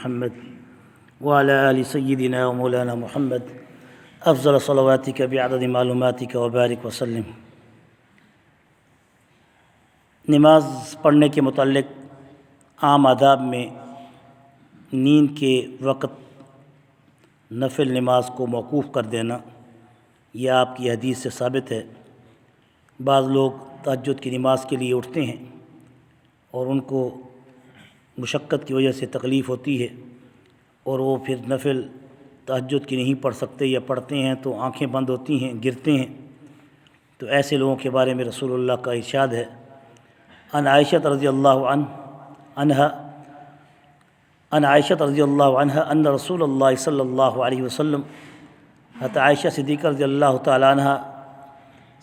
محمد وعلى آل سيدنا ومولانا محمد افضل صلواتك بعدد معلوماتك وبارك وسلم۔ نماز پڑھنے کے متعلق عام آداب میں نیند کے وقت نفل نماز کو موقوف کر دینا یہ آپ کی حدیث سے ثابت ہے۔ بعض لوگ تہجد کی نماز کے لیے اٹھتے ہیں اور ان کو مشقت کی وجہ سے تکلیف ہوتی ہے اور وہ پھر نفل تہجد کی نہیں پڑھ سکتے یا پڑھتے ہیں تو آنکھیں بند ہوتی ہیں، گرتے ہیں، تو ایسے لوگوں کے بارے میں رسول اللہ کا ارشاد ہے عن عائشہ رضی اللہ عنہا ان رسول اللہ صلی اللہ علیہ وسلم، حضرت عائشہ صدیقہ رضی اللہ تعالی عنہ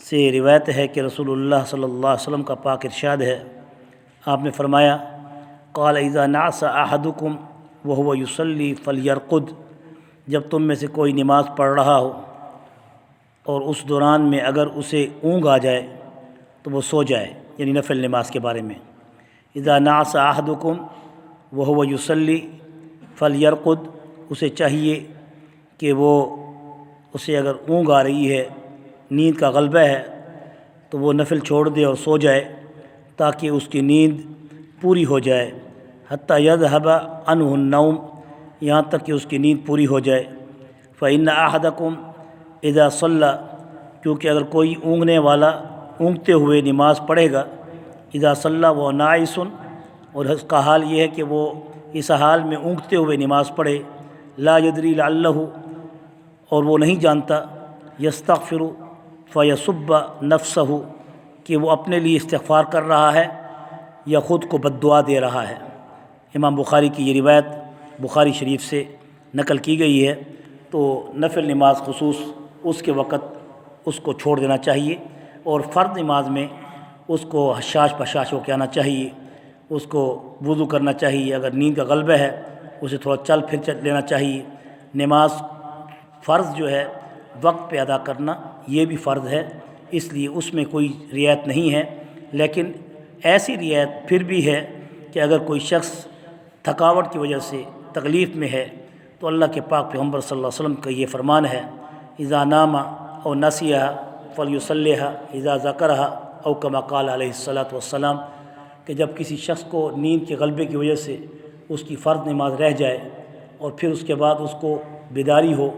سے روایت ہے کہ رسول اللہ صلی اللہ علیہ وسلم کا پاک ارشاد ہے، آپ نے فرمایا قال اذا نعس احدکم وهو یصلی فلیرقد، جب تم میں سے کوئی نماز پڑھ رہا ہو اور اس دوران میں اگر اسے اونگ آ جائے تو وہ سو جائے، یعنی نفل نماز کے بارے میں۔ اذا نعس احدکم وهو یصلی فلیرقد، اسے چاہیے کہ اسے اگر اونگ آ رہی ہے، نیند کا غلبہ ہے، تو وہ نفل چھوڑ دے اور سو جائے تاکہ اس کی نیند پوری ہو جائے، حتی یذهب عنہ النوم، یہاں تک کہ اس کی نیند پوری ہو جائے۔ فإن أحدکم اذا صلی، کیونکہ اگر کوئی اونگنے والا اونگتے ہوئے نماز پڑھے گا، اذا صلی وہ ناعس، اور اس کا حال یہ ہے کہ وہ اس حال میں اونگتے ہوئے نماز پڑھے، لا یدری لعلہ، اور وہ نہیں جانتا، یستغفر فیسب نفسہ، کہ وہ اپنے لیے استغفار کر رہا ہے یا خود کو بد دعا دے رہا ہے۔ امام بخاری کی یہ روایت بخاری شریف سے نقل کی گئی ہے۔ تو نفل نماز خصوص اس کے وقت اس کو چھوڑ دینا چاہیے، اور فرض نماز میں اس کو حشاش بشاش ہو کے آنا چاہیے، اس کو وضو کرنا چاہیے، اگر نیند کا غلبہ ہے اسے تھوڑا چل پھر لینا چاہیے۔ نماز فرض جو ہے وقت پہ ادا کرنا یہ بھی فرض ہے، اس لیے اس میں کوئی رعایت نہیں ہے، لیکن ایسی رعایت پھر بھی ہے کہ اگر کوئی شخص تھکاوٹ کی وجہ سے تکلیف میں ہے تو اللہ کے پاک پیغمبر صلی اللہ علیہ وسلم کا یہ فرمان ہے اذا نام او نسیھا فلیصلیھا اذا ذکرھا او کما قال علیہ الصلاۃ والسلام، کہ جب کسی شخص کو نیند کے غلبے کی وجہ سے اس کی فرض نماز رہ جائے اور پھر اس کے بعد اس کو بیداری ہو،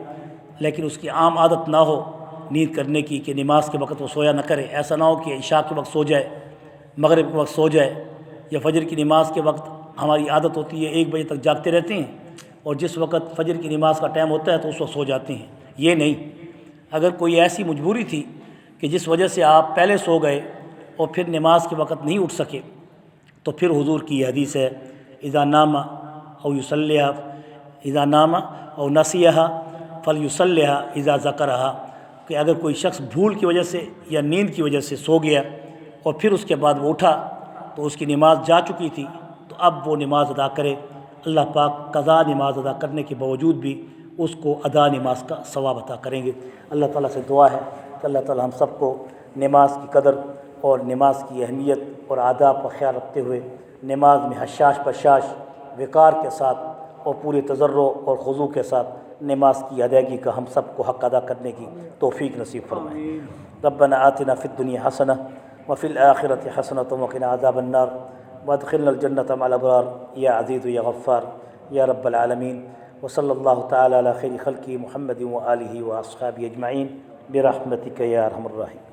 لیکن اس کی عام عادت نہ ہو نیند کرنے کی کہ نماز کے وقت وہ سویا نہ کرے، ایسا نہ ہو کہ عشاء کے وقت سو جائے، مغرب کے وقت سو جائے، یا فجر کی نماز کے وقت ہماری عادت ہوتی ہے 1 بجے تک جاگتے رہتے ہیں اور جس وقت فجر کی نماز کا ٹائم ہوتا ہے تو اس وقت سو جاتے ہیں، یہ نہیں۔ اگر کوئی ایسی مجبوری تھی کہ جس وجہ سے آپ پہلے سو گئے اور پھر نماز کے وقت نہیں اٹھ سکے، تو پھر حضور کی یہ حدیث ہے اذا نام او یصلیھا اذا نام او نسیھا فلیصلیھا اذا ذکرھا، کہ اگر کوئی شخص بھول کی وجہ سے یا نیند کی وجہ سے سو گیا اور پھر اس کے بعد وہ اٹھا تو اس کی نماز جا چکی تھی، تو اب وہ نماز ادا کرے۔ اللہ پاک قضا نماز ادا کرنے کے باوجود بھی اس کو ادا نماز کا ثواب عطا کریں گے۔ اللہ تعالیٰ سے دعا ہے کہ اللہ تعالیٰ ہم سب کو نماز کی قدر اور نماز کی اہمیت اور آداب کا خیال رکھتے ہوئے نماز میں حشاش بشاش وقار کے ساتھ اور پورے تضرع اور خضوع کے ساتھ نماز کی ادائیگی کا ہم سب کو حق ادا کرنے کی توفیق نصیب فرمائے۔ ربنا آتنا فی الدنیا حسنہ وفی الآخرۃ حسنۃ وقنا عذاب النار وادخلنا الجنۃ مع الابرار یا عزیز یا غفار یا رب العالمین۔ وصلی اللہ تعالی علی خیر خلقہ محمد وآلہ واصحابہ اجمعین برحمتک یا ارحم الراحمین۔